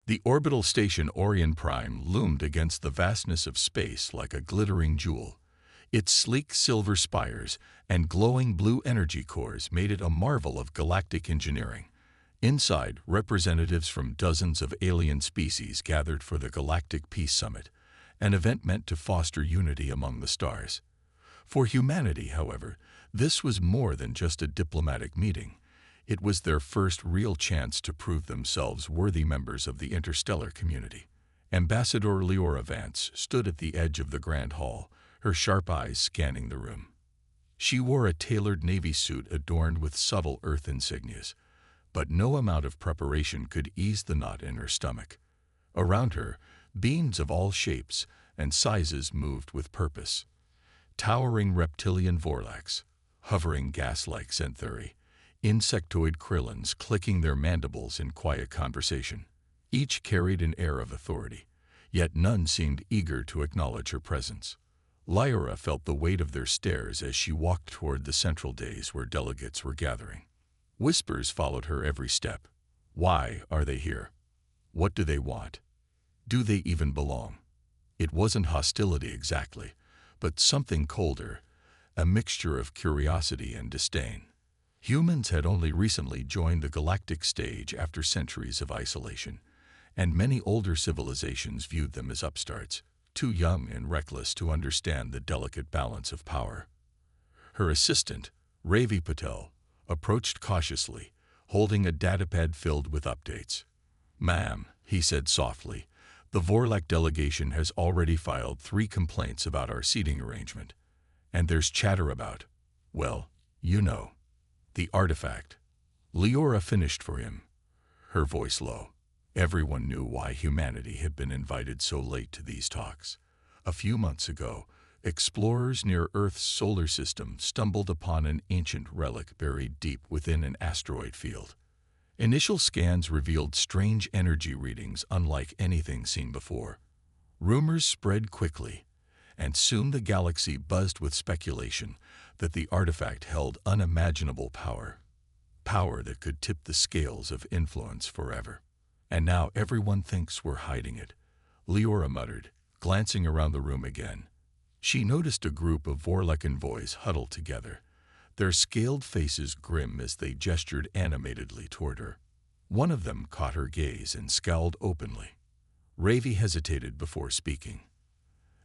The orbital station Orion Prime loomed against the vastness of space like a glittering jewel. Its sleek silver spires and glowing blue energy cores made it a marvel of galactic engineering. Inside, representatives from dozens of alien species gathered for the Galactic Peace Summit, an event meant to foster unity among the stars. For humanity, however, this was more than just a diplomatic meeting. It was their first real chance to prove themselves worthy members of the interstellar community. Ambassador Leora Vance stood at the edge of the Grand Hall, her sharp eyes scanning the room. She wore a tailored navy suit adorned with subtle Earth insignias, but no amount of preparation could ease the knot in her stomach. Around her, beings of all shapes and sizes moved with purpose. Towering reptilian Vorlax, hovering gas-like Xanthuri, insectoid Krillins clicking their mandibles in quiet conversation. Each carried an air of authority, yet none seemed eager to acknowledge her presence. Lyra felt the weight of their stares as she walked toward the central dais where delegates were gathering. Whispers followed her every step. Why are they here? What do they want? Do they even belong? It wasn't hostility exactly, but something colder, a mixture of curiosity and disdain. Humans had only recently joined the galactic stage after centuries of isolation, and many older civilizations viewed them as upstarts, too young and reckless to understand the delicate balance of power. Her assistant, Ravi Patel, approached cautiously, holding a datapad filled with updates. "Ma'am," he said softly, "the Vorlak delegation has already filed 3 complaints about our seating arrangement. And there's chatter about, well, you know, the artifact." Leora finished for him, her voice low. Everyone knew why humanity had been invited so late to these talks. A few months ago, explorers near Earth's solar system stumbled upon an ancient relic buried deep within an asteroid field. Initial scans revealed strange energy readings unlike anything seen before. Rumors spread quickly, and soon the galaxy buzzed with speculation that the artifact held unimaginable power. Power that could tip the scales of influence forever. "And now everyone thinks we're hiding it," Leora muttered, glancing around the room again. She noticed a group of Vorlak envoys huddled together, their scaled faces grim as they gestured animatedly toward her. One of them caught her gaze and scowled openly. Ravi hesitated before speaking.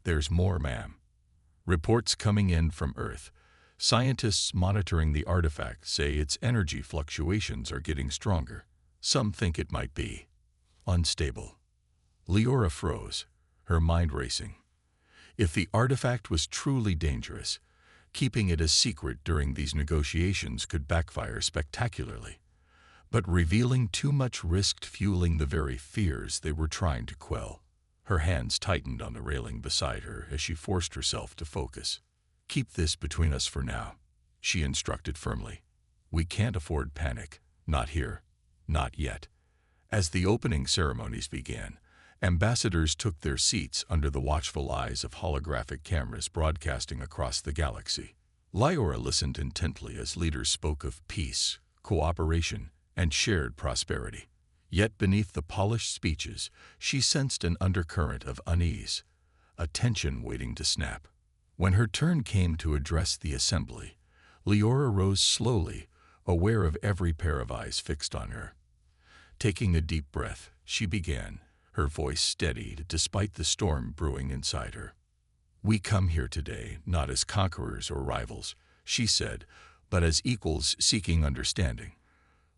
"There's more, ma'am. Reports coming in from Earth. Scientists monitoring the artifact say its energy fluctuations are getting stronger. Some think it might be unstable." Leora froze, her mind racing. If the artifact was truly dangerous, keeping it a secret during these negotiations could backfire spectacularly. But revealing too much risked fueling the very fears they were trying to quell. Her hands tightened on the railing beside her as she forced herself to focus. "Keep this between us for now," she instructed firmly. "We can't afford panic. Not here. Not yet." As the opening ceremonies began, ambassadors took their seats under the watchful eyes of holographic cameras broadcasting across the galaxy. Lyra listened intently as leaders spoke of peace, cooperation, and shared prosperity. Yet beneath the polished speeches, she sensed an undercurrent of unease, a tension waiting to snap. When her turn came to address the assembly, Leora rose slowly, aware of every pair of eyes fixed on her. Taking a deep breath, she began, her voice steadied despite the storm brewing inside her. "We come here today not as conquerors or rivals," she said, "but as equals seeking understanding.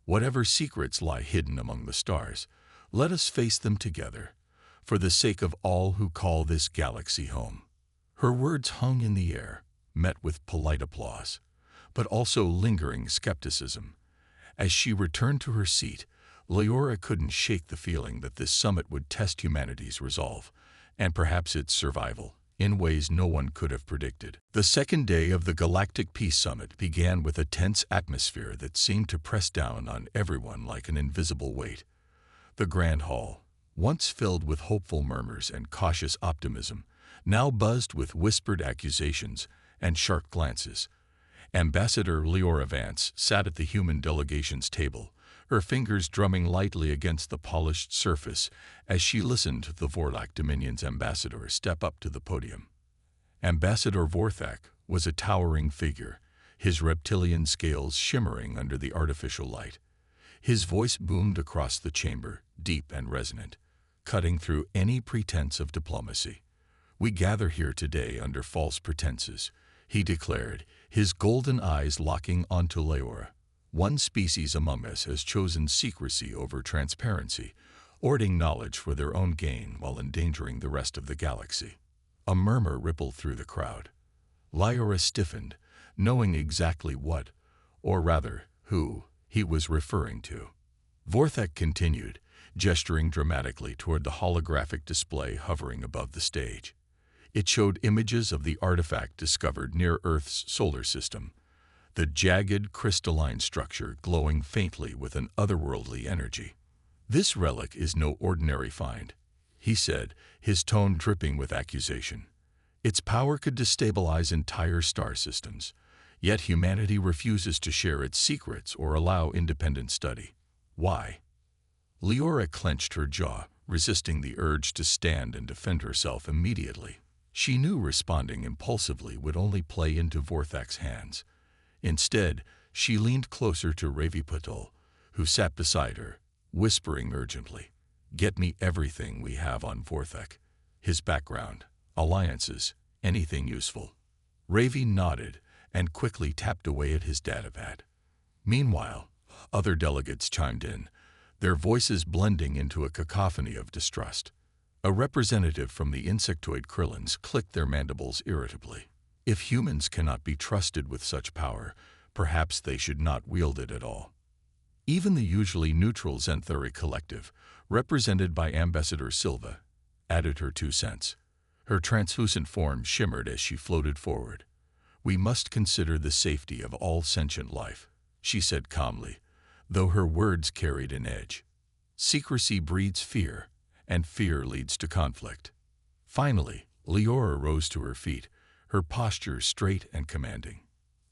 Whatever secrets lie hidden among the stars, let us face them together, for the sake of all who call this galaxy home." Her words hung in the air, met with polite applause, but also lingering skepticism. As she returned to her seat, Leora couldn't shake the feeling that this summit would test humanity's resolve, and perhaps its survival, in ways no one could have predicted. The second day of the Galactic Peace Summit began with a tense atmosphere that seemed to press down on everyone like an invisible weight. The Grand Hall, once filled with hopeful murmurs and cautious optimism, now buzzed with whispered accusations and sharp glances. Ambassador Leora Vance sat at the human delegation's table, her fingers drumming lightly against the polished surface as she listened to the Vorlak Dominion's ambassador step up to the podium. Ambassador Vorthak was a towering figure, his reptilian scales shimmering under the artificial light. His voice boomed across the chamber, deep and resonant, cutting through any pretense of diplomacy. "We gather here today under false pretenses," he declared, his golden eyes locking onto Leora. "One species among us has chosen secrecy over transparency, hoarding knowledge for their own gain while endangering the rest of the galaxy." A murmur rippled through the crowd. Leora stiffened, knowing exactly what, or rather, who, he was referring to. Vorthak continued, gesturing dramatically toward the holographic display hovering above the stage. It showed images of the artifact discovered near Earth's solar system, the jagged crystalline structure glowing faintly with an otherworldly energy. "This relic is no ordinary find," he said, his tone dripping with accusation. "Its power could destabilize entire star systems, yet humanity refuses to share its secrets or allow independent study. Why?" Leora clenched her jaw, resisting the urge to stand and defend herself immediately. She knew responding impulsively would only play into Vorthak's hands. Instead, she leaned closer to Ravi Patel, who sat beside her, whispering urgently, "Get me everything we have on Vorthak. His background, alliances, anything useful." Ravi nodded and quickly tapped away at his datapad. Meanwhile, other delegates chimed in, their voices blending into a cacophony of distrust. A representative from the insectoid Krillins clicked their mandibles irritably. If humans cannot be trusted with such power, perhaps they should not wield it at all. Even the usually neutral Xanthari collective, represented by Ambassador Silva, added her 2 cents. Her translucent form shimmered as she floated forward. "We must consider the safety of all sentient life," she said calmly, though her words carried an edge. "Secrecy breeds fear, and fear leads to conflict." Finally, Leora rose to her feet, her posture straight and commanding.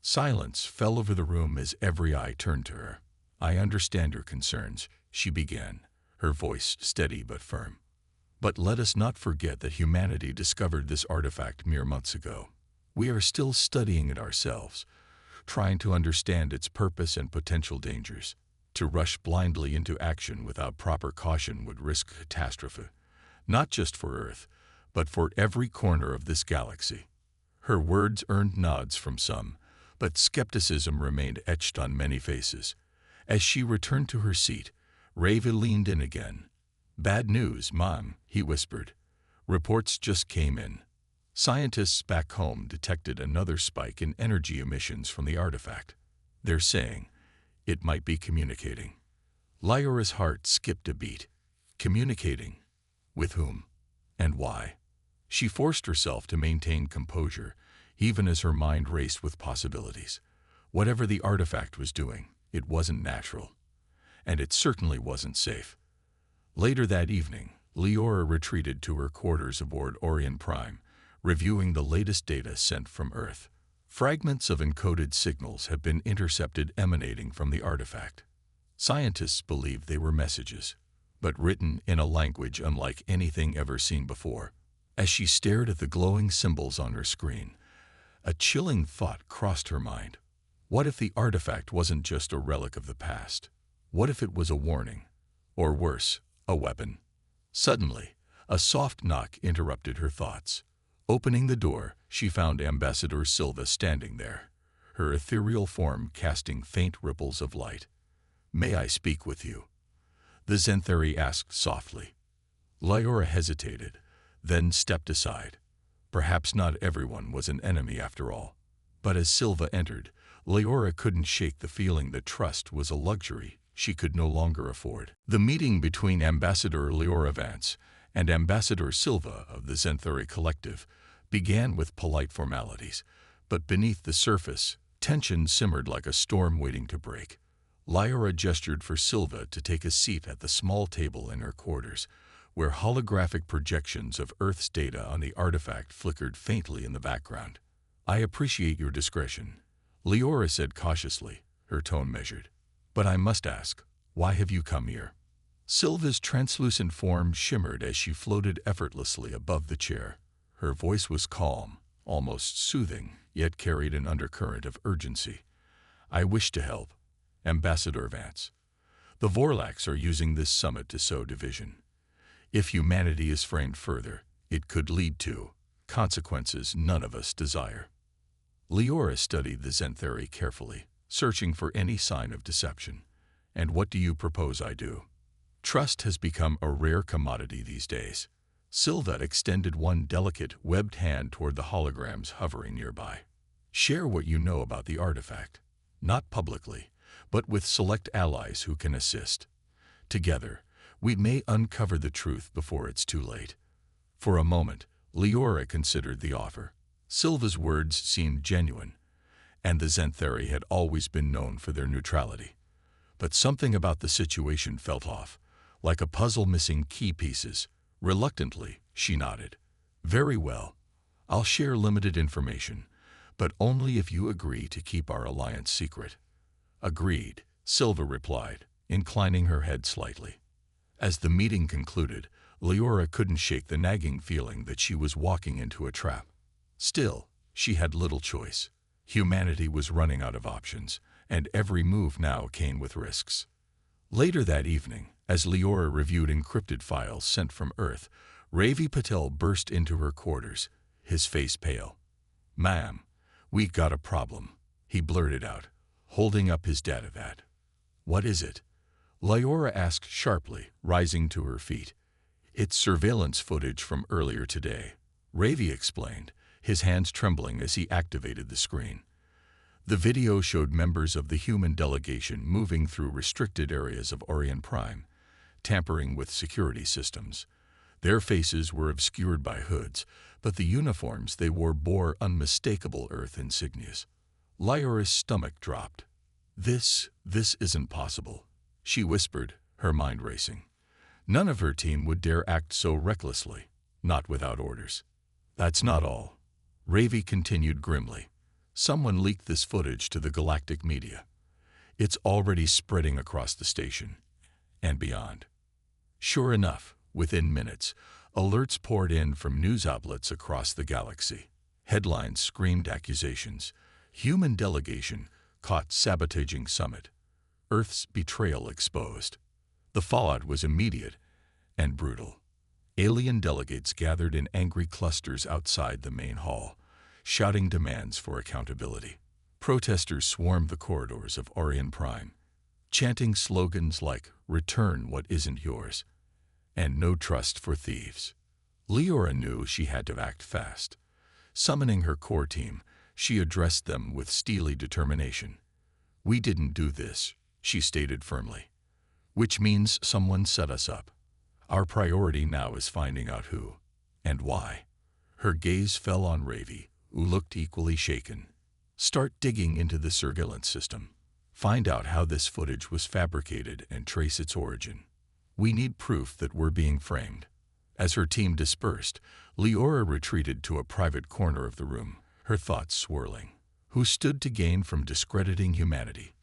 Silence fell over the room as every eye turned to her. "I understand your concerns," she began, her voice steady but firm. "But let us not forget that humanity discovered this artifact mere months ago. We are still studying it ourselves, trying to understand its purpose and potential dangers. To rush blindly into action without proper caution would risk catastrophe, not just for Earth, but for every corner of this galaxy." Her words earned nods from some, but skepticism remained etched on many faces. As she returned to her seat, Ravi leaned in again. "Bad news, Mom," he whispered. "Reports just came in. Scientists back home detected another spike in energy emissions from the artifact. They're saying it might be communicating." Leora's heart skipped a beat. Communicating? With whom? And why? She forced herself to maintain composure, even as her mind raced with possibilities. Whatever the artifact was doing, it wasn't natural. And it certainly wasn't safe. Later that evening, Leora retreated to her quarters aboard Orion Prime, reviewing the latest data sent from Earth. Fragments of encoded signals have been intercepted emanating from the artifact. Scientists believe they were messages, but written in a language unlike anything ever seen before. As she stared at the glowing symbols on her screen, a chilling thought crossed her mind. What if the artifact wasn't just a relic of the past? What if it was a warning? Or worse, a weapon? Suddenly, a soft knock interrupted her thoughts. Opening the door, she found Ambassador Silva standing there, her ethereal form casting faint ripples of light. "May I speak with you?" the Xanthari asked softly. Leora hesitated, then stepped aside. Perhaps not everyone was an enemy after all. But as Silva entered, Leora couldn't shake the feeling that trust was a luxury she could no longer afford. The meeting between Ambassador Leora Vance and Ambassador Silva of the Xanthari Collective began with polite formalities, but beneath the surface, tension simmered like a storm waiting to break. Leora gestured for Silva to take a seat at the small table in her quarters, where holographic projections of Earth's data on the artifact flickered faintly in the background. "I appreciate your discretion," Leora said cautiously, her tone measured. "But I must ask, Why have you come here? Sylva's translucent form shimmered as she floated effortlessly above the chair. Her voice was calm, almost soothing, yet carried an undercurrent of urgency. I wish to help, Ambassador Vance. The Vorlax are using this summit to sow division. If humanity is framed further, it could lead to consequences none of us desire. Leora studied the Zenthari carefully, searching for any sign of deception. And what do you propose I do? Trust has become a rare commodity these days. Sylva extended one delicate, webbed hand toward the holograms hovering nearby. Share what you know about the artifact. Not publicly, but with select allies who can assist. Together, we may uncover the truth before it's too late. For a moment, Leora considered the offer. Sylva's words seemed genuine, and the Zenthari had always been known for their neutrality. But something about the situation felt off, like a puzzle missing key pieces. Reluctantly, she nodded. Very well. I'll share limited information, but only if you agree to keep our alliance secret. Agreed, Sylva replied, inclining her head slightly. As the meeting concluded, Leora couldn't shake the nagging feeling that she was walking into a trap. Still, she had little choice. Humanity was running out of options, and every move now came with risks. Later that evening, as Leora reviewed encrypted files sent from Earth, Ravi Patel burst into her quarters, his face pale. "Ma'am, we got a problem," he blurted out, holding up his datavat. "What is it?" Leora asked sharply, rising to her feet. "It's surveillance footage from earlier today," Ravi explained, his hands trembling as he activated the screen. The video showed members of the human delegation moving through restricted areas of Orion Prime, tampering with security systems. Their faces were obscured by hoods, but the uniforms they wore bore unmistakable Earth insignias. Leora's stomach dropped. This isn't possible," she whispered, her mind racing. None of her team would dare act so recklessly, not without orders. "That's not all," Ravi continued grimly. "Someone leaked this footage to the Galactic media. It's already spreading across the station and beyond." Sure enough, within minutes, alerts poured in from news outlets across the galaxy. Headlines screamed accusations. Human delegation caught sabotaging summit. Earth's betrayal exposed. The fallout was immediate and brutal. Alien delegates gathered in angry clusters outside the main hall, shouting demands for accountability. Protesters swarmed the corridors of Orion Prime, chanting slogans like "Return what isn't yours" and "No trust for thieves." Leora knew she had to act fast. Summoning her core team, she addressed them with steely determination. "We didn't do this," she stated firmly. "Which means someone set us up. Our priority now is finding out who and why." Her gaze fell on Ravi, who looked equally shaken. "Start digging into the surveillance system. Find out how this footage was fabricated and trace its origin. We need proof that we're being framed." As her team dispersed, Leora retreated to a private corner of the room, her thoughts swirling. Who stood to gain from discrediting humanity?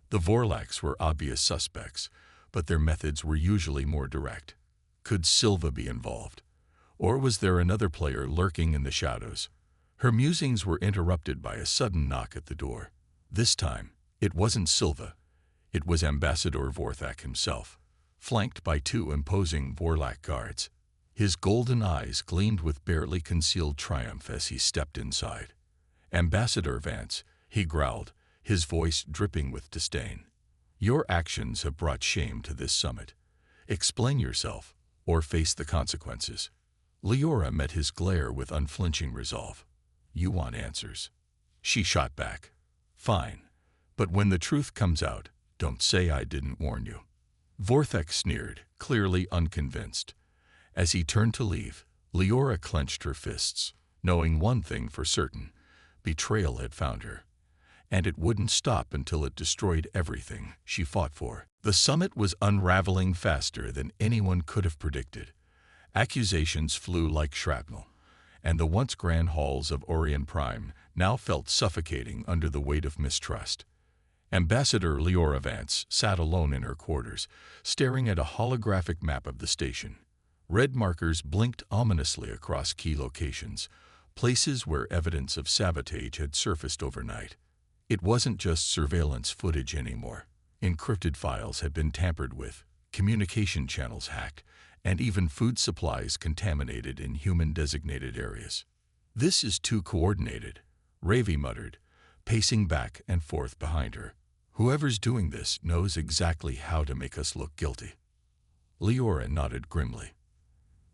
The Vorlax were obvious suspects, but their methods were usually more direct. Could Sylva be involved? Or was there another player lurking in the shadows? Her musings were interrupted by a sudden knock at the door. This time, it wasn't Sylva. It was Ambassador Vorthak himself, flanked by two imposing Vorlak guards. His golden eyes gleamed with barely concealed triumph as he stepped inside. "Ambassador Vance," he growled, his voice dripping with disdain. "Your actions have brought shame to this summit. Explain yourself, or face the consequences." Leora met his glare with unflinching resolve. "You want answers." She shot back. "Fine. But when the truth comes out, don't say I didn't warn you." Vorthak sneered, clearly unconvinced. As he turned to leave, Leora clenched her fists, knowing one thing for certain: betrayal had found her. And it wouldn't stop until it destroyed everything she fought for. The summit was unraveling faster than anyone could have predicted. Accusations flew like shrapnel, and the once grand halls of Orion Prime now felt suffocating under the weight of mistrust. Ambassador Leora Vance sat alone in her quarters, staring at a holographic map of the station. Red markers blinked ominously across key locations, places where evidence of sabotage had surfaced overnight. It wasn't just surveillance footage anymore. Encrypted files had been tampered with, communication channels hacked, and even food supplies contaminated in human-designated areas. "This is too coordinated," Ravi muttered, pacing back and forth behind her. "Whoever's doing this knows exactly how to make us look guilty." Leora nodded grimly.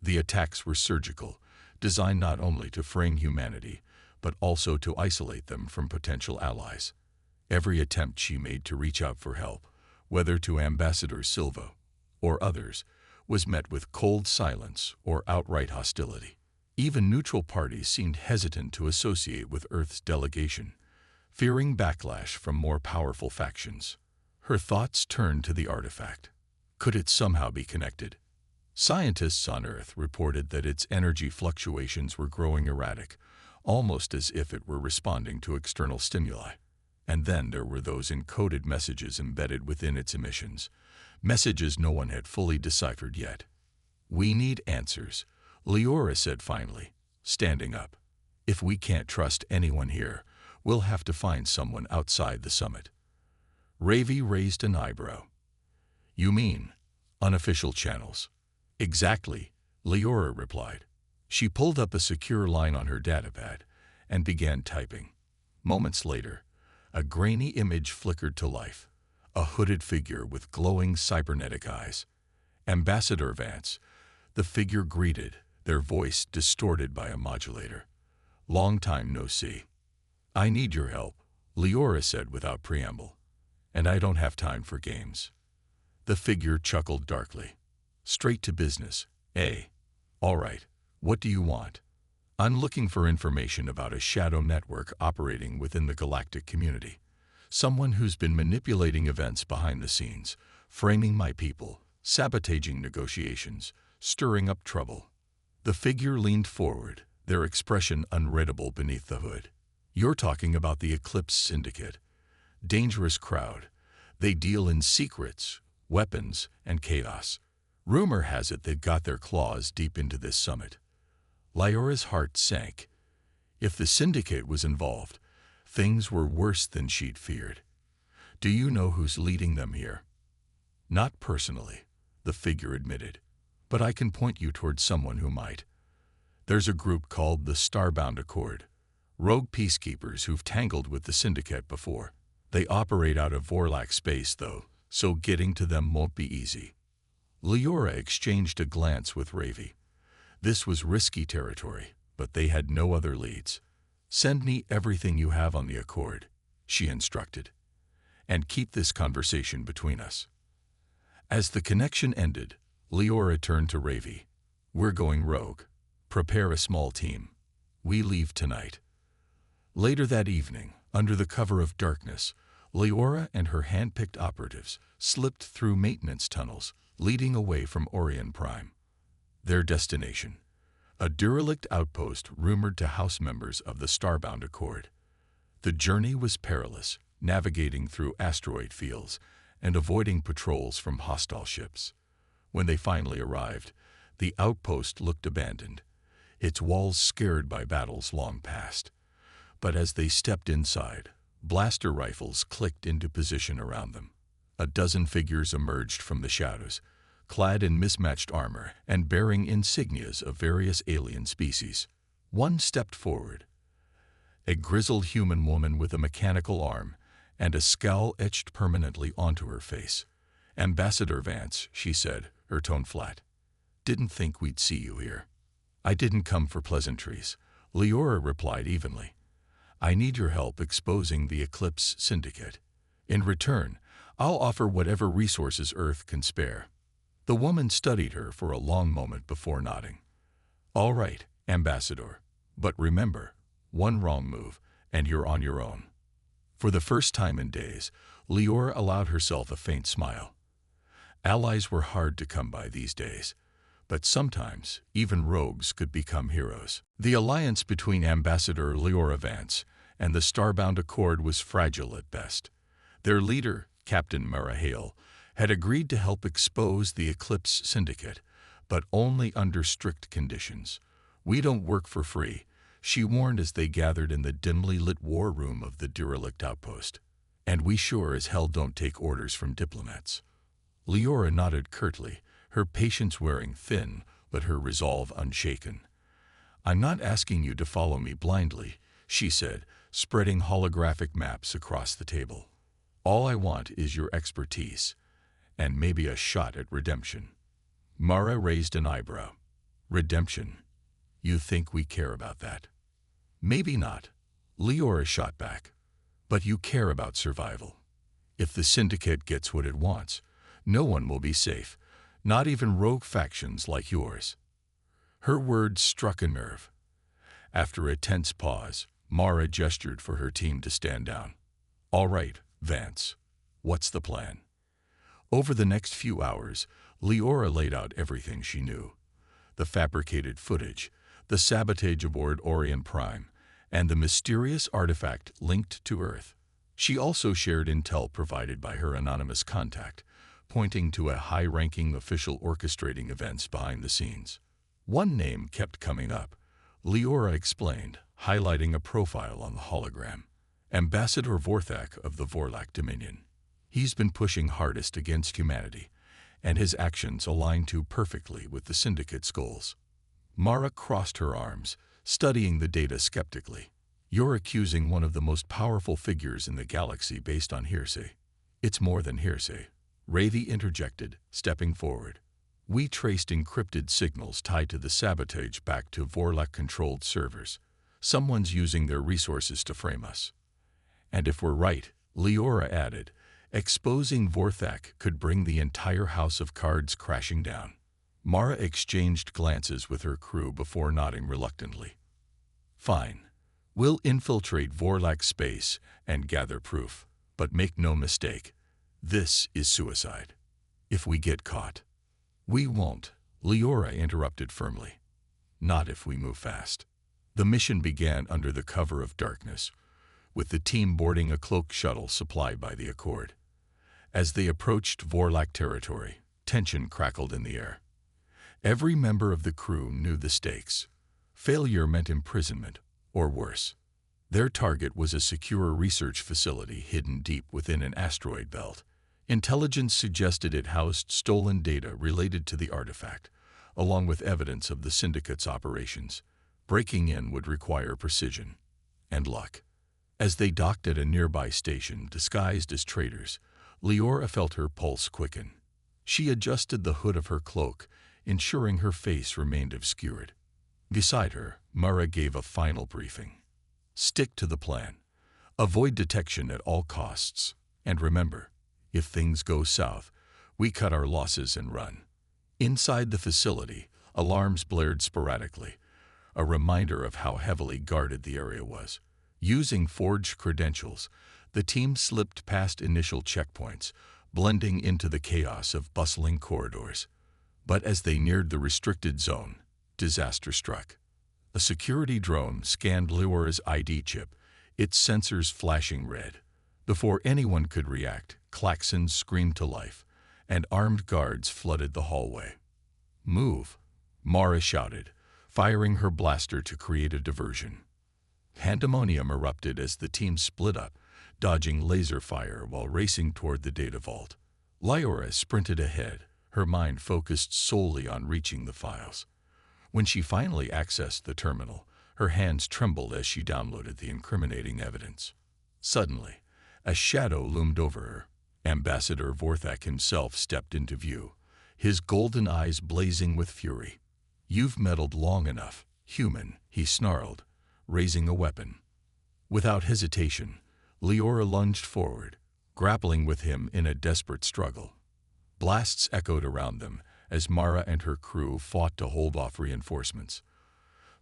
The attacks were surgical, designed not only to frame humanity, but also to isolate them from potential allies. Every attempt she made to reach out for help, whether to Ambassador Silva or others, was met with cold silence or outright hostility. Even neutral parties seemed hesitant to associate with Earth's delegation, fearing backlash from more powerful factions. Her thoughts turned to the artifact. Could it somehow be connected? Scientists on Earth reported that its energy fluctuations were growing erratic, almost as if it were responding to external stimuli. And then there were those encoded messages embedded within its emissions, messages no one had fully deciphered yet. "We need answers," Leora said finally, standing up. "If we can't trust anyone here, we'll have to find someone outside the summit." Ravi raised an eyebrow. "You mean unofficial channels?" "Exactly," Leora replied. She pulled up a secure line on her datapad and began typing. Moments later, a grainy image flickered to life, a hooded figure with glowing cybernetic eyes. "Ambassador Vance," the figure greeted, their voice distorted by a modulator. "Long time no see." "I need your help," Leora said without preamble. "And I don't have time for games." The figure chuckled darkly. "Straight to business, eh? All right, what do you want?" "I'm looking for information about a shadow network operating within the galactic community. Someone who's been manipulating events behind the scenes, framing my people, sabotaging negotiations, stirring up trouble." The figure leaned forward, their expression unreadable beneath the hood. "You're talking about the Eclipse Syndicate. Dangerous crowd. They deal in secrets, weapons, and chaos. Rumor has it they've got their claws deep into this summit." Leora's heart sank. If the Syndicate was involved, things were worse than she'd feared. "Do you know who's leading them here?" "Not personally," the figure admitted, "but I can point you towards someone who might. There's a group called the Starbound Accord, rogue peacekeepers who've tangled with the Syndicate before. They operate out of Vorlac space, though, so getting to them won't be easy." Leora exchanged a glance with Ravi. This was risky territory, but they had no other leads. "Send me everything you have on the Accord," she instructed, "and keep this conversation between us." As the connection ended, Leora turned to Ravi. "We're going rogue. Prepare a small team. We leave tonight." Later that evening, under the cover of darkness, Leora and her hand-picked operatives slipped through maintenance tunnels, leading away from Orion Prime. Their destination, a derelict outpost rumored to house members of the Starbound Accord. The journey was perilous, navigating through asteroid fields and avoiding patrols from hostile ships. When they finally arrived, the outpost looked abandoned, its walls scarred by battles long past. But as they stepped inside, blaster rifles clicked into position around them. A dozen figures emerged from the shadows, clad in mismatched armor and bearing insignias of various alien species. One stepped forward, a grizzled human woman with a mechanical arm and a scowl etched permanently onto her face. "Ambassador Vance," she said, her tone flat. "Didn't think we'd see you here." "I didn't come for pleasantries," Leora replied evenly. "I need your help exposing the Eclipse Syndicate. In return, I'll offer whatever resources Earth can spare." The woman studied her for a long moment before nodding. "All right, Ambassador. But remember, one wrong move, and you're on your own." For the first time in days, Leora allowed herself a faint smile. Allies were hard to come by these days, but sometimes even rogues could become heroes. The alliance between Ambassador Leora Vance and the Starbound Accord was fragile at best. Their leader, Captain Marahale, had agreed to help expose the Eclipse Syndicate, but only under strict conditions. "We don't work for free," she warned as they gathered in the dimly lit war room of the derelict outpost. "And we sure as hell don't take orders from diplomats." Leora nodded curtly, her patience wearing thin, but her resolve unshaken. "I'm not asking you to follow me blindly," she said, spreading holographic maps across the table. "All I want is your expertise, and maybe a shot at redemption." Mara raised an eyebrow. "Redemption? You think we care about that?" "Maybe not," Leora shot back. "But you care about survival. If the Syndicate gets what it wants, no one will be safe, not even rogue factions like yours." Her words struck a nerve. After a tense pause, Mara gestured for her team to stand down. "All right, Vance, what's the plan?" Over the next few hours, Leora laid out everything she knew. The fabricated footage, the sabotage aboard Orion Prime, and the mysterious artifact linked to Earth. She also shared intel provided by her anonymous contact, pointing to a high-ranking official orchestrating events behind the scenes. One name kept coming up, Leora explained, highlighting a profile on the hologram. "Ambassador Vorthak of the Vorlak Dominion. He's been pushing hardest against humanity, and his actions align too perfectly with the Syndicate's goals." Mara crossed her arms, studying the data skeptically. "You're accusing one of the most powerful figures in the galaxy based on hearsay." "It's more than hearsay," Ravi interjected, stepping forward. "We traced encrypted signals tied to the sabotage back to Vorlak-controlled servers. Someone's using their resources to frame us. And if we're right," Leora added, "exposing Vorthak could bring the entire house of cards crashing down." Mara exchanged glances with her crew before nodding reluctantly. "Fine. We'll infiltrate Vorlak space and gather proof. But make no mistake, this is suicide. If we get caught." "We won't," Leora interrupted firmly. "Not if we move fast." The mission began under the cover of darkness, with the team boarding a cloak shuttle supplied by the Accord. As they approached Vorlak territory, tension crackled in the air. Every member of the crew knew the stakes. Failure meant imprisonment, or worse. Their target was a secure research facility hidden deep within an asteroid belt. Intelligence suggested it housed stolen data related to the artifact, along with evidence of the Syndicate's operations. Breaking in would require precision and luck. As they docked at a nearby station disguised as traders, Leora felt her pulse quicken. She adjusted the hood of her cloak, ensuring her face remained obscured. Beside her, Mara gave a final briefing. "Stick to the plan. Avoid detection at all costs. And remember, if things go south, we cut our losses and run." Inside the facility, alarms blared sporadically, a reminder of how heavily guarded the area was. Using forged credentials, the team slipped past initial checkpoints, blending into the chaos of bustling corridors. But as they neared the restricted zone, disaster struck. A security drone scanned Leora's ID chip, its sensors flashing red. Before anyone could react, klaxons screamed to life, and armed guards flooded the hallway. "Move," Mara shouted, firing her blaster to create a diversion. Pandemonium erupted as the team split up, dodging laser fire while racing toward the data vault. Leora sprinted ahead, her mind focused solely on reaching the files. When she finally accessed the terminal, her hands trembled as she downloaded the incriminating evidence. Suddenly, a shadow loomed over her. Ambassador Vorthak himself stepped into view, his golden eyes blazing with fury. "You've meddled long enough, human," he snarled, raising a weapon. Without hesitation, Leora lunged forward, grappling with him in a desperate struggle. Blasts echoed around them as Mara and her crew fought to hold off reinforcements.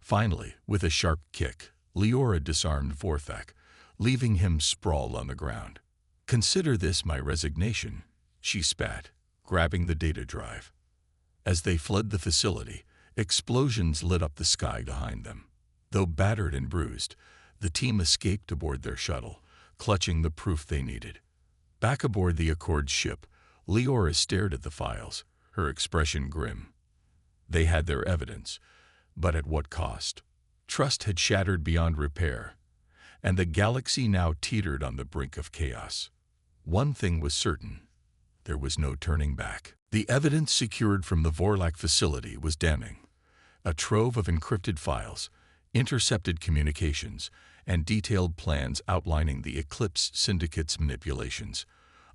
Finally, with a sharp kick, Leora disarmed Vorthak, leaving him sprawled on the ground. "Consider this my resignation," she spat, grabbing the data drive. As they fled the facility, explosions lit up the sky behind them. Though battered and bruised, the team escaped aboard their shuttle, clutching the proof they needed. Back aboard the Accord ship, Leora stared at the files, her expression grim. They had their evidence, but at what cost? Trust had shattered beyond repair, and the galaxy now teetered on the brink of chaos. One thing was certain: there was no turning back. The evidence secured from the Vorlak facility was damning. A trove of encrypted files, intercepted communications, and detailed plans outlining the Eclipse Syndicate's manipulations.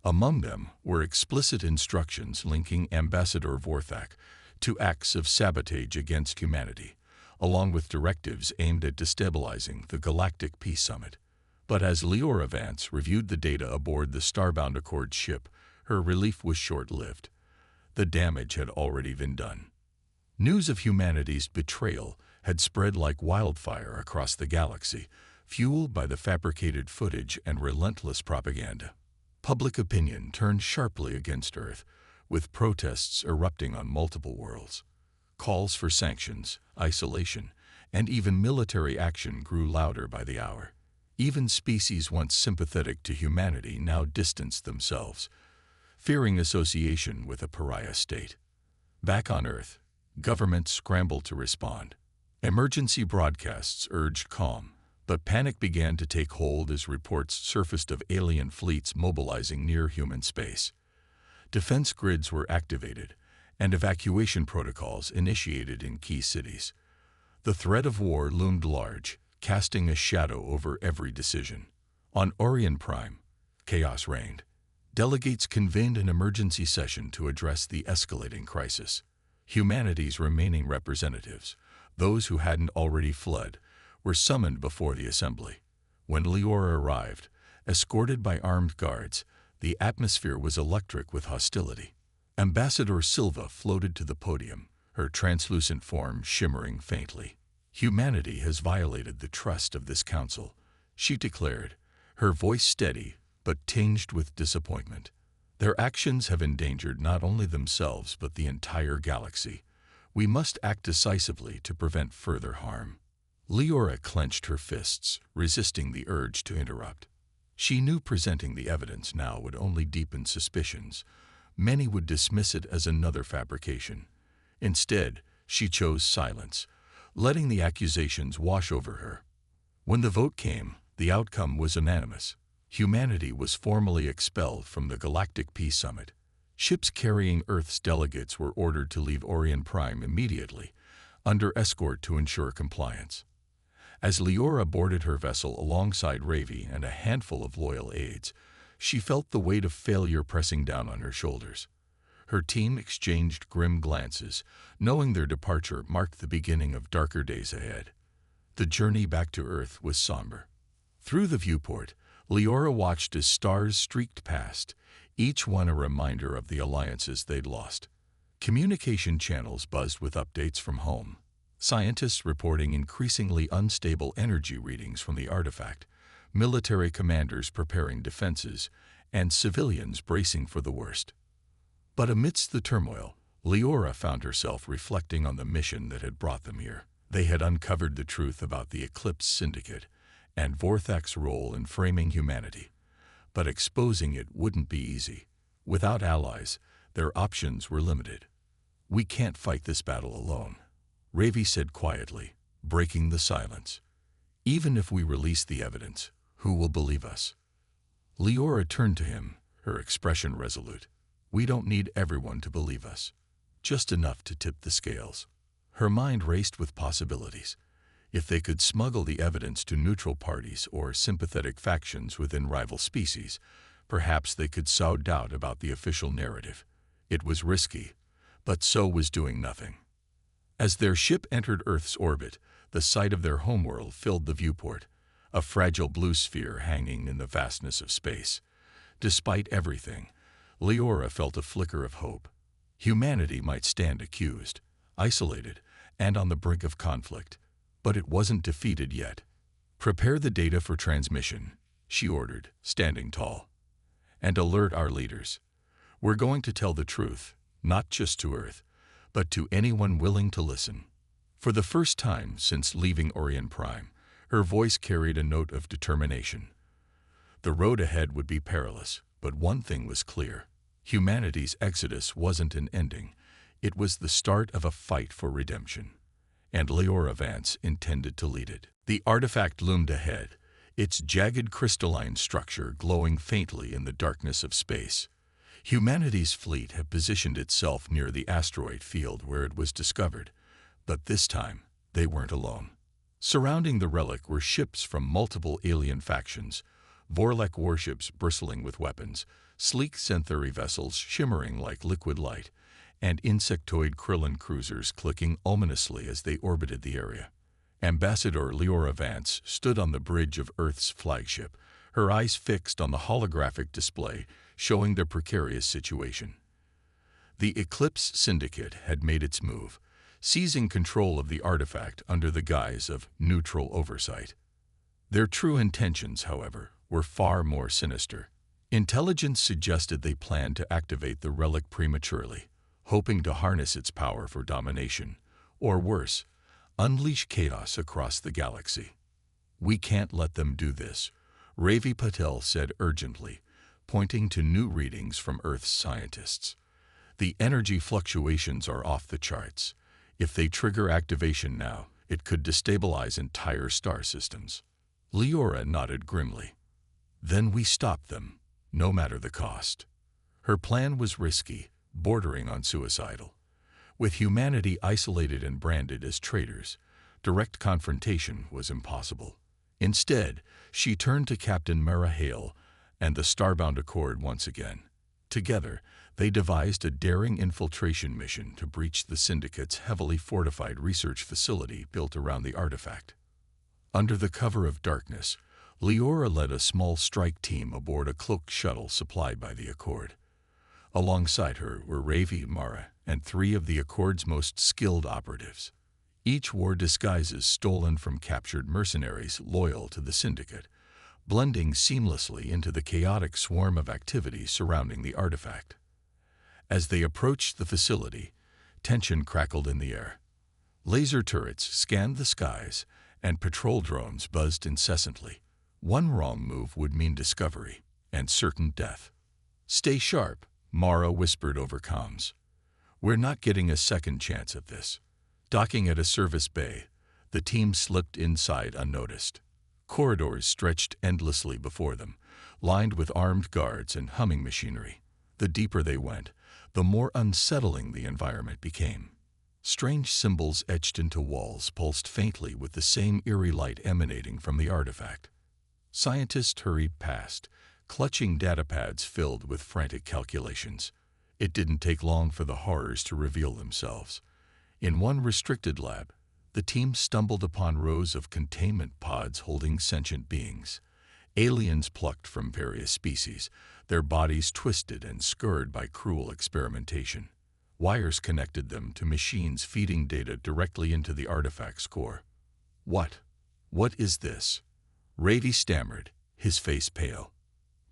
Among them were explicit instructions linking Ambassador Vorthak to acts of sabotage against humanity, along with directives aimed at destabilizing the Galactic Peace Summit. But as Leora Vance reviewed the data aboard the starbound Accord ship, her relief was short-lived. The damage had already been done. News of humanity's betrayal had spread like wildfire across the galaxy, fueled by the fabricated footage and relentless propaganda. Public opinion turned sharply against Earth, with protests erupting on multiple worlds. Calls for sanctions, isolation, and even military action grew louder by the hour. Even species once sympathetic to humanity now distanced themselves, fearing association with a pariah state. Back on Earth, governments scrambled to respond. Emergency broadcasts urged calm, but panic began to take hold as reports surfaced of alien fleets mobilizing near human space. Defense grids were activated, and evacuation protocols initiated in key cities. The threat of war loomed large, casting a shadow over every decision. On Orion Prime, chaos reigned. Delegates convened an emergency session to address the escalating crisis. Humanity's remaining representatives, those who hadn't already fled, were summoned before the assembly. When Leora arrived, escorted by armed guards, the atmosphere was electric with hostility. Ambassador Silva floated to the podium, her translucent form shimmering faintly. "Humanity has violated the trust of this council," she declared, her voice steady but tinged with disappointment. "Their actions have endangered not only themselves but the entire galaxy. We must act decisively to prevent further harm." Leora clenched her fists, resisting the urge to interrupt. She knew presenting the evidence now would only deepen suspicions. Many would dismiss it as another fabrication. Instead, she chose silence, letting the accusations wash over her. When the vote came, the outcome was unanimous. Humanity was formally expelled from the Galactic Peace Summit. Ships carrying Earth's delegates were ordered to leave Orion Prime immediately, under escort to ensure compliance. As Leora boarded her vessel alongside Ravi and a handful of loyal aides, she felt the weight of failure pressing down on her shoulders. Her team exchanged grim glances, knowing their departure marked the beginning of darker days ahead. The journey back to Earth was somber. Through the viewport, Leora watched as stars streaked past, each one a reminder of the alliances they'd lost. Communication channels buzzed with updates from home. Scientists reporting increasingly unstable energy readings from the artifact, military commanders preparing defenses, and civilians bracing for the worst. But amidst the turmoil, Leora found herself reflecting on the mission that had brought them here. They had uncovered the truth about the Eclipse Syndicate and Vorthak's role in framing humanity. But exposing it wouldn't be easy. Without allies, their options were limited. "We can't fight this battle alone," Ravi said quietly, breaking the silence. "Even if we release the evidence, who will believe us?" Leora turned to him, her expression resolute. "We don't need everyone to believe us. Just enough to tip the scales." Her mind raced with possibilities. If they could smuggle the evidence to neutral parties or sympathetic factions within rival species, perhaps they could sow doubt about the official narrative. It was risky, but so was doing nothing. As their ship entered Earth's orbit, the sight of their homeworld filled the viewport, a fragile blue sphere hanging in the vastness of space. Despite everything, Leora felt a flicker of hope. Humanity might stand accused, isolated, and on the brink of conflict, but it wasn't defeated yet. "Prepare the data for transmission," she ordered, standing tall. "And alert our leaders. We're going to tell the truth, not just to Earth, but to anyone willing to listen." For the first time since leaving Orion Prime, her voice carried a note of determination. The road ahead would be perilous, But one thing was clear. Humanity's exodus wasn't an ending. It was the start of a fight for redemption. And Leora Vance intended to lead it. The artifact loomed ahead, its jagged crystalline structure glowing faintly in the darkness of space. Humanity's fleet had positioned itself near the asteroid field where it was discovered, but this time they weren't alone. Surrounding the relic were ships from multiple alien factions, Vorlek warships bristling with weapons, sleek Centauri vessels shimmering like liquid light, and insectoid Krillin cruisers clicking ominously as they orbited the area. Ambassador Leora Vance stood on the bridge of Earth's flagship, her eyes fixed on the holographic display showing their precarious situation. The Eclipse Syndicate had made its move, seizing control of the artifact under the guise of neutral oversight. Their true intentions, however, were far more sinister. Intelligence suggested they planned to activate the relic prematurely, hoping to harness its power for domination, or worse, unleash chaos across the galaxy. "We can't let them do this," Ravi Patel said urgently, pointing to new readings from Earth's scientists. "The energy fluctuations are off the charts. If they trigger activation now, it could destabilize entire star systems." Leora nodded grimly. "Then we stop them, no matter the cost." Her plan was risky, bordering on suicidal. With humanity isolated and branded as traitors, direct confrontation was impossible. Instead, she turned to Captain Mara Hale and the Starbound Accord once again. Together, they devised a daring infiltration mission to breach the Syndicate's heavily fortified research facility built around the artifact. Under the cover of darkness, Leora led a small strike team aboard a cloaked shuttle supplied by the Accord. Alongside her were Ravi, Mara, and 3 of the Accord's most skilled operatives. Each wore disguises stolen from captured mercenaries loyal to the Syndicate, blending seamlessly into the chaotic swarm of activity surrounding the artifact. As they approached the facility, tension crackled in the air. Laser turrets scanned the skies, and patrol drones buzzed incessantly. One wrong move would mean discovery and certain death. "Stay sharp," Mara whispered over comms. "We're not getting a second chance at this." Docking at a service bay, the team slipped inside unnoticed. Corridors stretched endlessly before them, lined with armed guards and humming machinery. The deeper they went, the more unsettling the environment became. Strange symbols etched into walls pulsed faintly with the same eerie light emanating from the artifact. Scientists hurried past, clutching datapads filled with frantic calculations. It didn't take long for the horrors to reveal themselves. In one restricted lab, the team stumbled upon rows of containment pods holding sentient beings. Aliens plucked from various species, their bodies twisted and scarred by cruel experimentation. Wires connected them to machines feeding data directly into the artifact's core. What is this?" Ravi stammered, his face pale.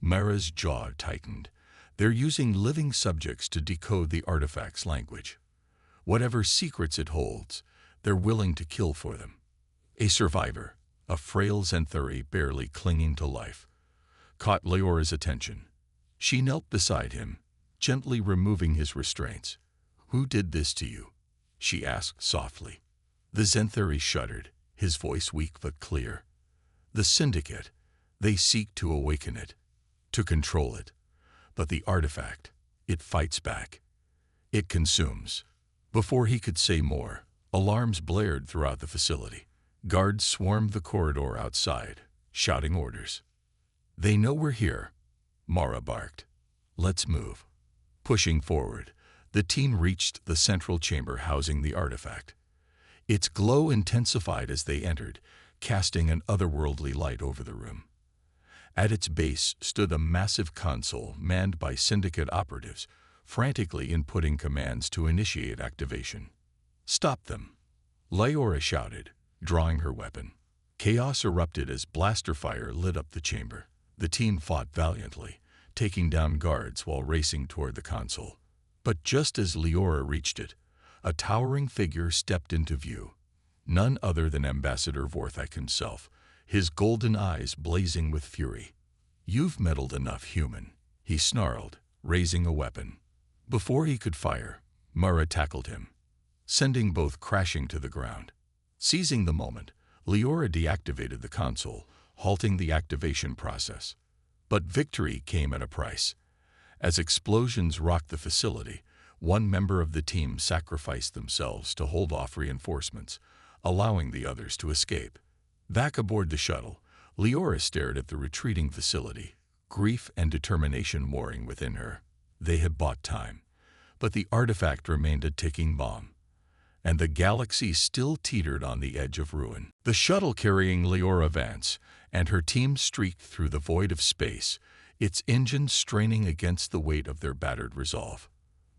Mara's jaw tightened. "They're using living subjects to decode the artifact's language. Whatever secrets it holds, they're willing to kill for them." A survivor, a frail Centauri barely clinging to life, caught Leora's attention. She knelt beside him, gently removing his restraints. "Who did this to you?" she asked softly. The Centauri shuddered, his voice weak but clear. "The Syndicate. They seek to awaken it, to control it. But the artifact, it fights back. It consumes." Before he could say more, alarms blared throughout the facility. Guards swarmed the corridor outside, shouting orders. "They know we're here," Mara barked. "Let's move." Pushing forward, the team reached the central chamber housing the artifact. Its glow intensified as they entered, casting an otherworldly light over the room. At its base stood a massive console manned by Syndicate operatives, frantically inputting commands to initiate activation. "Stop them," Leora shouted, drawing her weapon. Chaos erupted as blaster fire lit up the chamber. The team fought valiantly, taking down guards while racing toward the console. But just as Leora reached it, a towering figure stepped into view. None other than Ambassador Vorthak himself, his golden eyes blazing with fury. "You've meddled enough, human," he snarled, raising a weapon. Before he could fire, Mara tackled him, sending both crashing to the ground. Seizing the moment, Leora deactivated the console, halting the activation process. But victory came at a price. As explosions rocked the facility, one member of the team sacrificed themselves to hold off reinforcements, allowing the others to escape. Back aboard the shuttle, Leora stared at the retreating facility, grief and determination warring within her. They had bought time, but the artifact remained a ticking bomb, and the galaxy still teetered on the edge of ruin. The shuttle carrying Leora Vance and her team streaked through the void of space, its engines straining against the weight of their battered resolve.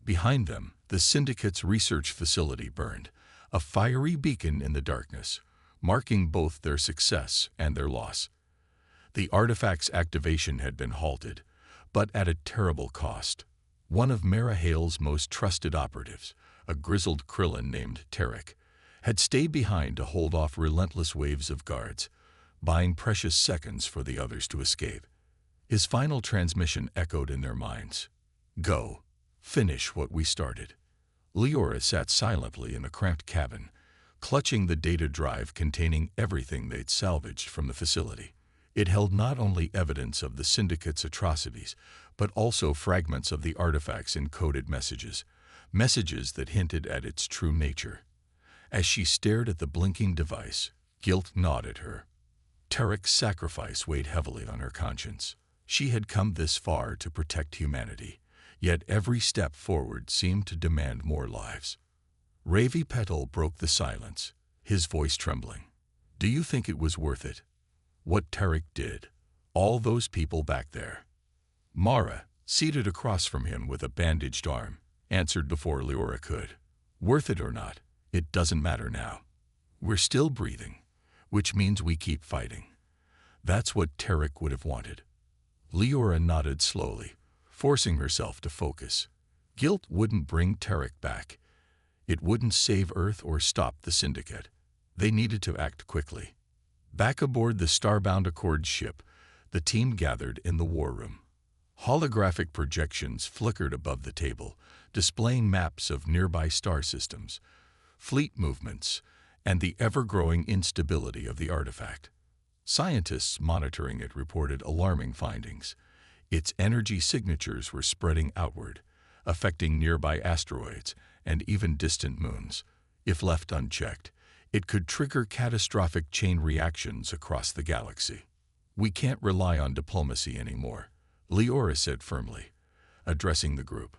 Behind them, the Syndicate's research facility burned, a fiery beacon in the darkness, marking both their success and their loss. The artifact's activation had been halted, but at a terrible cost. One of Mara Hale's most trusted operatives, a grizzled Krillin named Tarek, had stayed behind to hold off relentless waves of guards, buying precious seconds for the others to escape. His final transmission echoed in their minds. "Go. Finish what we started." Leora sat silently in the cramped cabin, clutching the data drive containing everything they'd salvaged from the facility. It held not only evidence of the Syndicate's atrocities, but also fragments of the artifact's encoded messages, messages that hinted at its true nature. As she stared at the blinking device, guilt gnawed at her. Tarek's sacrifice weighed heavily on her conscience. She had come this far to protect humanity, yet every step forward seemed to demand more lives. Ravi Petal broke the silence, his voice trembling. "Do you think it was worth it? What Tarek did? All those people back there?" Mara, seated across from him with a bandaged arm, answered before Leora could. "Worth it or not, it doesn't matter now. We're still breathing, which means we keep fighting. That's what Tarek would have wanted." Leora nodded slowly, forcing herself to focus. Guilt wouldn't bring Tarek back. It wouldn't save Earth or stop the Syndicate. They needed to act quickly. Back aboard the starbound Accord ship, the team gathered in the war room. Holographic projections flickered above the table, displaying maps of nearby star systems, fleet movements, and the ever-growing instability of the artifact. Scientists monitoring it reported alarming findings. Its energy signatures were spreading outward, affecting nearby asteroids and even distant moons. If left unchecked, it could trigger catastrophic chain reactions across the galaxy. "We can't rely on diplomacy anymore," Leora said firmly, addressing the group.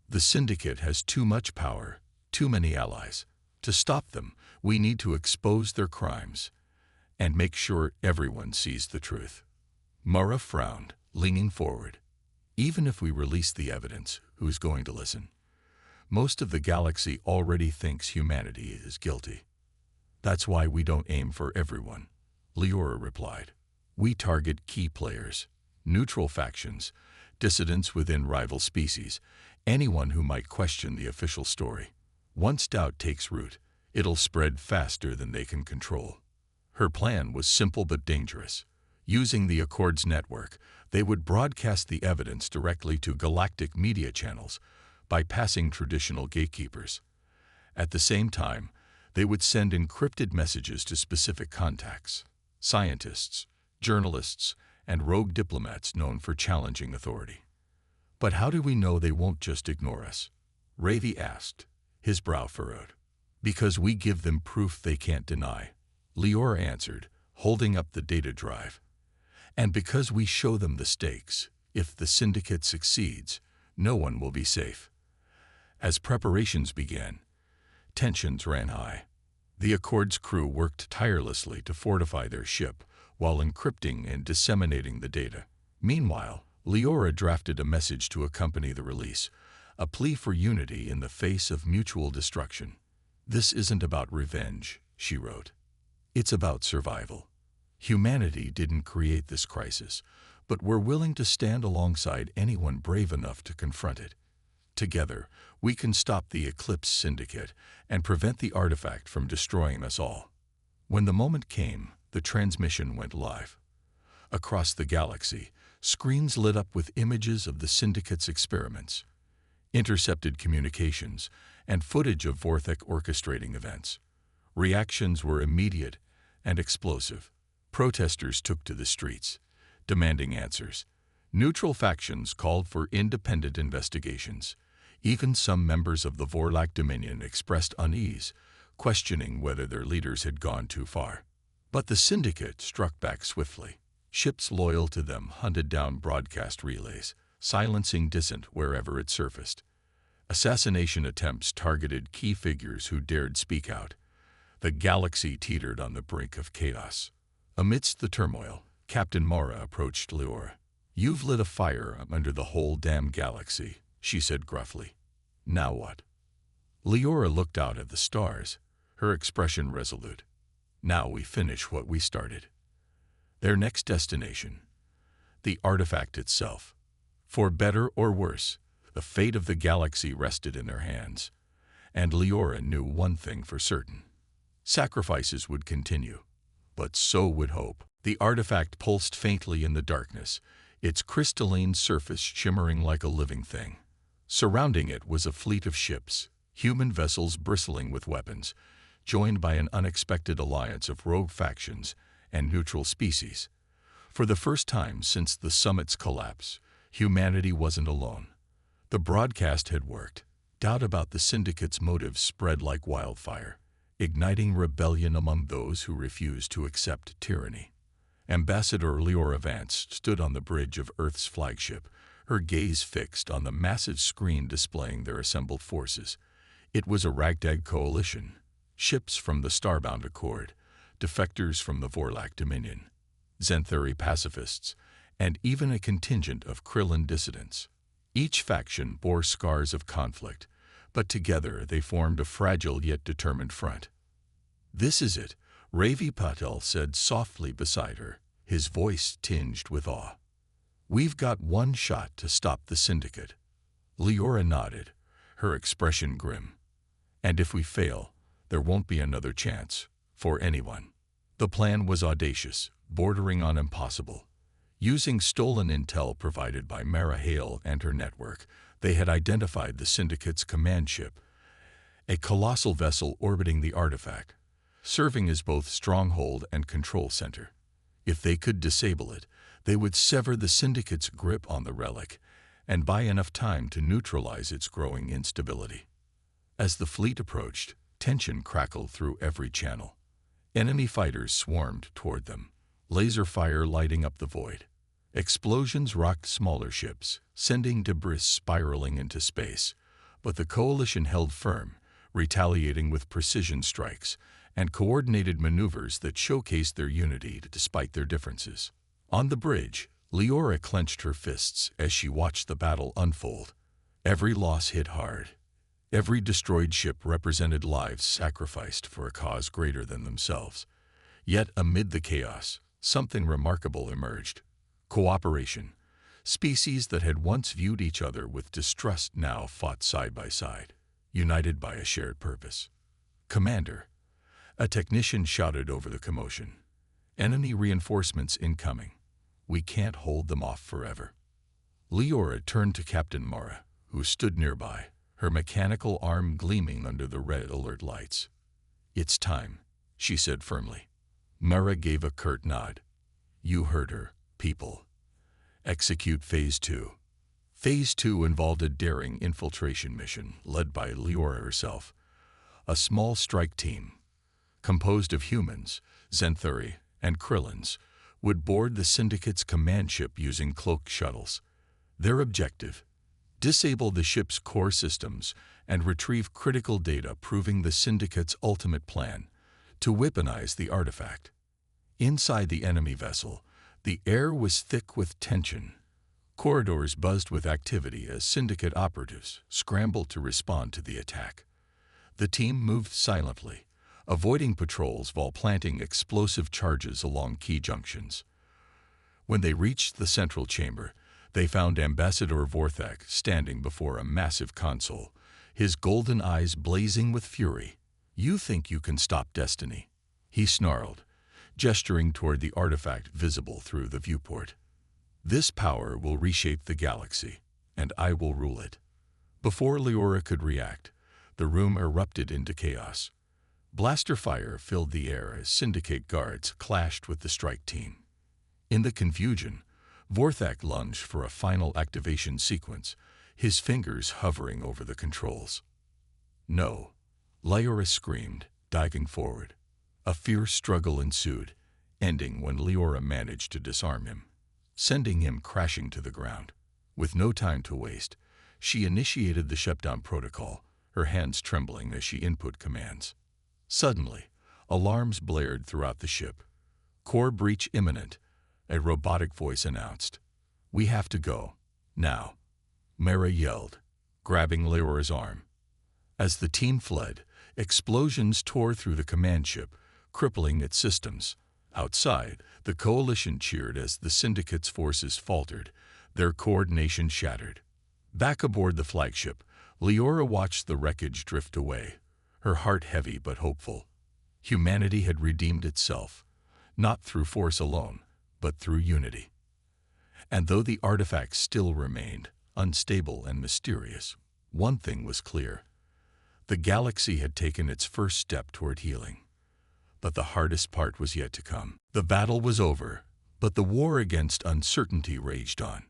"The Syndicate has too much power, too many allies. To stop them, we need to expose their crimes and make sure everyone sees the truth." Mara frowned, leaning forward. "Even if we release the evidence, who's going to listen? Most of the galaxy already thinks humanity is guilty." "That's why we don't aim for everyone," Leora replied. "We target key players, neutral factions, dissidents within rival species, anyone who might question the official story. Once doubt takes root, it'll spread faster than they can control." Her plan was simple but dangerous. Using the Accord's network, they would broadcast the evidence directly to Galactic media channels, bypassing traditional gatekeepers. At the same time, they would send encrypted messages to specific contacts, scientists, journalists, and rogue diplomats known for challenging authority. "But how do we know they won't just ignore us?" Ravi asked, his brow furrowed. "Because we give them proof they can't deny," Leora answered, holding up the data drive. "And because we show them the stakes, if the Syndicate succeeds, no one will be safe." As preparations began, tensions ran high. The Accord's crew worked tirelessly to fortify their ship while encrypting and disseminating the data. Meanwhile, Leora drafted a message to accompany the release, a plea for unity in the face of mutual destruction. "This isn't about revenge," she wrote. "It's about survival. Humanity didn't create this crisis, but we're willing to stand alongside anyone brave enough to confront it. Together, we can stop the Eclipse Syndicate and prevent the artifact from destroying us all." When the moment came, the transmission went live. Across the galaxy, Screens lit up with images of the Syndicate's experiments, intercepted communications, and footage of Vorthek orchestrating events. Reactions were immediate and explosive. Protesters took to the streets, demanding answers. Neutral factions called for independent investigations. Even some members of the Vorlak Dominion expressed unease, questioning whether their leaders had gone too far. But the Syndicate struck back swiftly. Ships loyal to them hunted down broadcast relays, silencing dissent wherever it surfaced. Assassination attempts targeted key figures who dared speak out. The galaxy teetered on the brink of chaos. Amidst the turmoil, Captain Mora approached Leora. "You've lit a fire under the whole damn galaxy," she said gruffly. "Now what?" Leora looked out at the stars, her expression resolute. "Now we finish what we started." Their next destination, the artifact itself. For better or worse, the fate of the galaxy rested in their hands. And Leora knew one thing for certain. Sacrifices would continue, but so would hope. The artifact pulsed faintly in the darkness, its crystalline surface shimmering like a living thing. Surrounding it was a fleet of ships, human vessels bristling with weapons, joined by an unexpected alliance of rogue factions and neutral species. For the first time since the summit's collapse, humanity wasn't alone. The broadcast had worked. Doubt about the Syndicate's motives spread like wildfire, igniting rebellion among those who refused to accept tyranny. Ambassador Leora Vance stood on the bridge of Earth's flagship, her gaze fixed on the massive screen displaying their assembled forces. It was a ragtag coalition. Ships from the Starbound Accord, defectors from the Vorlak Dominion, Xanthari pacifists, and even a contingent of Krillin dissidents. Each faction bore scars of conflict, but together they formed a fragile yet determined front. "This is it," Ravi Patel said softly beside her, his voice tinged with awe. "We've got one shot to stop the Syndicate." Leora nodded, her expression grim. "And if we fail, there won't be another chance for anyone." The plan was audacious, bordering on impossible. Using stolen intel provided by Mara Hale and her network, they had identified the Syndicate's command ship, a colossal vessel orbiting the artifact, serving as both stronghold and control center. If they could disable it, they would sever the Syndicate's grip on the relic and buy enough time to neutralize its growing instability. As the fleet approached, tension crackled through every channel. Enemy fighters swarmed toward them, laser fire lighting up the void. Explosions rocked smaller ships, sending debris spiraling into space. But the coalition held firm, retaliating with precision strikes and coordinated maneuvers that showcased their unity despite their differences. On the bridge, Leora clenched her fists as she watched the battle unfold. Every loss hit hard. Every destroyed ship represented lives sacrificed for a cause greater than themselves. Yet amid the chaos, something remarkable emerged. Cooperation. Species that had once viewed each other with distrust now fought side by side, united by a shared purpose. "Commander," a technician shouted over the commotion. "Enemy reinforcements incoming. We can't hold them off forever." Leora turned to Captain Mara, who stood nearby, her mechanical arm gleaming under the red alert lights. "It's time," she said firmly. Mara gave a curt nod. "You heard her, people. Execute Phase 2. Phase 2 involved a daring infiltration mission led by Leora herself. A small strike team, composed of humans, Xanthari, and Krillins, would board the Syndicate's command ship using cloaked shuttles. Their objective: disable the ship's core systems and retrieve critical data proving the Syndicate's ultimate plan, to weaponize the artifact. Inside the enemy vessel, the air was thick with tension. Corridors buzzed with activity as Syndicate operatives scrambled to respond to the attack. The team moved silently, avoiding patrols while planting explosive charges along key junctions. When they reached the central chamber, they found Ambassador Vorthek standing before a massive console, his golden eyes blazing with fury. "You think you can stop destiny?" he snarled, gesturing toward the artifact visible through the viewport. This power will reshape the galaxy, and I will rule it. Before Leora could react, the room erupted into chaos. Blaster fire filled the air as Syndicate guards clashed with the strike team. In the confusion, Vorthak lunged for a final activation sequence, his fingers hovering over the controls. No, Leora screamed, diving forward. A fierce struggle ensued, ending when Leora managed to disarm him, sending him crashing to the ground. With no time to waste, she initiated the shutdown protocol, her hands trembling as she input commands. Suddenly, alarms blared throughout the ship. "Core breach imminent," a robotic voice announced. "We have to go. Now," Mara yelled, grabbing Leora's arm. As the team fled, explosions tore through the command ship, crippling its systems. Outside, the Coalition cheered as the Syndicate's forces faltered, their coordination shattered. Back aboard the flagship, Leora watched the wreckage drift away, her heart heavy but hopeful. Humanity had redeemed itself, not through force alone, but through unity. And though the artifacts still remained, unstable and mysterious, one thing was clear. The galaxy had taken its first step toward healing. But the hardest part was yet to come. The battle was over, but the war against uncertainty raged on.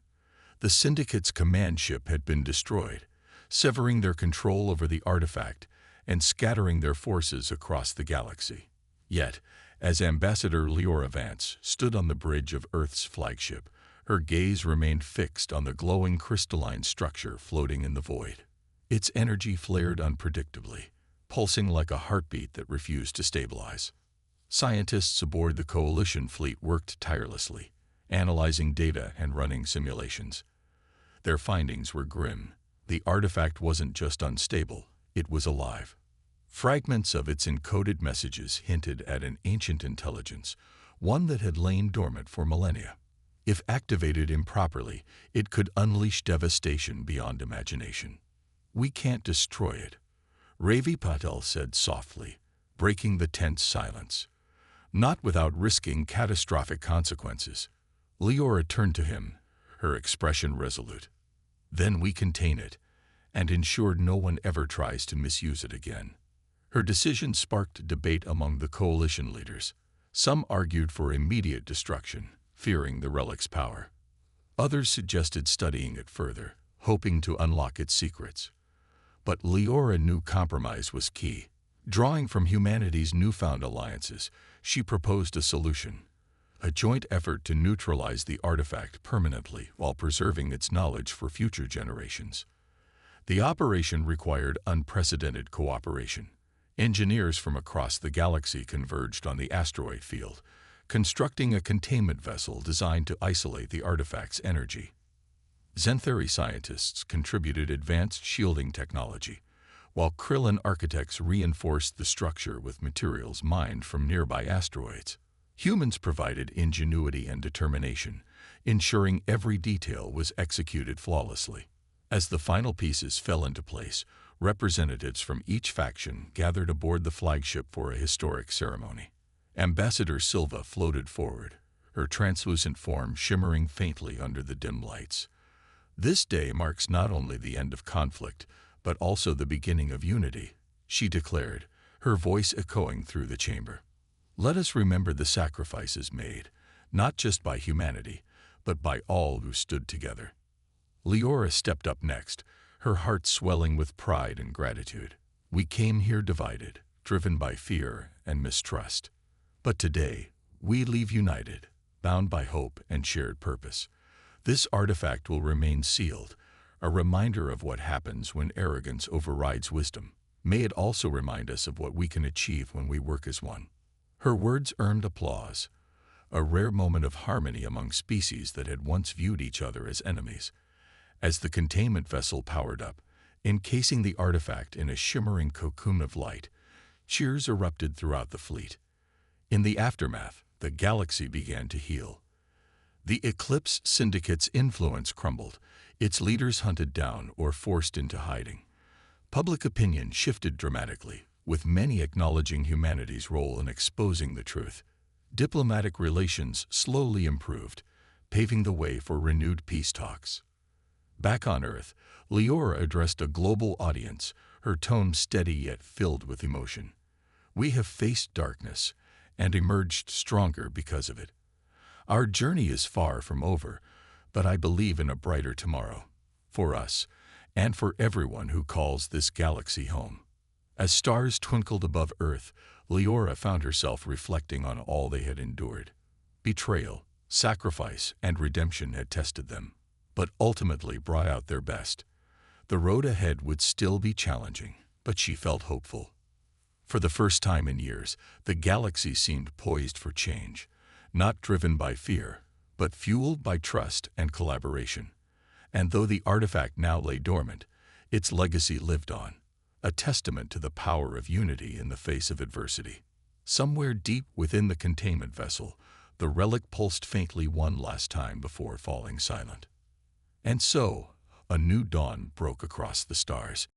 The Syndicate's command ship had been destroyed, severing their control over the artifact and scattering their forces across the galaxy. Yet, as Ambassador Leora Vance stood on the bridge of Earth's flagship, her gaze remained fixed on the glowing crystalline structure floating in the void. Its energy flared unpredictably, pulsing like a heartbeat that refused to stabilize. Scientists aboard the Coalition fleet worked tirelessly, analyzing data and running simulations. Their findings were grim. The artifact wasn't just unstable, it was alive. Fragments of its encoded messages hinted at an ancient intelligence, one that had lain dormant for millennia. If activated improperly, it could unleash devastation beyond imagination. "We can't destroy it," Ravi Patel said softly, breaking the tense silence. "Not without risking catastrophic consequences." Leora turned to him, her expression resolute. "Then we contain it, and ensure no one ever tries to misuse it again." Her decision sparked debate among the Coalition leaders. Some argued for immediate destruction, fearing the relic's power. Others suggested studying it further, hoping to unlock its secrets. But Leora knew compromise was key. Drawing from humanity's newfound alliances, she proposed a solution: a joint effort to neutralize the artifact permanently while preserving its knowledge for future generations. The operation required unprecedented cooperation. Engineers from across the galaxy converged on the asteroid field, constructing a containment vessel designed to isolate the artifact's energy. Xanthari scientists contributed advanced shielding technology, while Krillin architects reinforced the structure with materials mined from nearby asteroids. Humans provided ingenuity and determination, ensuring every detail was executed flawlessly. As the final pieces fell into place, representatives from each faction gathered aboard the flagship for a historic ceremony. Ambassador Silva floated forward, her translucent form shimmering faintly under the dim lights. "This day marks not only the end of conflict, but also the beginning of unity," she declared, her voice echoing through the chamber. "Let us remember the sacrifices made, not just by humanity, but by all who stood together." Leora stepped up next, her heart swelling with pride and gratitude. "We came here divided, driven by fear and mistrust. But today, we leave united, bound by hope and shared purpose. This artifact will remain sealed, a reminder of what happens when arrogance overrides wisdom. May it also remind us of what we can achieve when we work as one." Her words earned applause, a rare moment of harmony among species that had once viewed each other as enemies. As the containment vessel powered up, encasing the artifact in a shimmering cocoon of light, cheers erupted throughout the fleet. In the aftermath, the galaxy began to heal. The Eclipse Syndicate's influence crumbled, its leaders hunted down or forced into hiding. Public opinion shifted dramatically, with many acknowledging humanity's role in exposing the truth. Diplomatic relations slowly improved, paving the way for renewed peace talks. Back on Earth, Leora addressed a global audience, her tone steady yet filled with emotion. We have faced darkness and emerged stronger because of it. Our journey is far from over, but I believe in a brighter tomorrow, for us, and for everyone who calls this galaxy home. As stars twinkled above Earth, Leora found herself reflecting on all they had endured. Betrayal, sacrifice, and redemption had tested them, but ultimately brought out their best. The road ahead would still be challenging, but she felt hopeful. For the first time in years, the galaxy seemed poised for change, not driven by fear, but fueled by trust and collaboration. And though the artifact now lay dormant, its legacy lived on, a testament to the power of unity in the face of adversity. Somewhere deep within the containment vessel, the relic pulsed faintly one last time before falling silent. And so, a new dawn broke across the stars.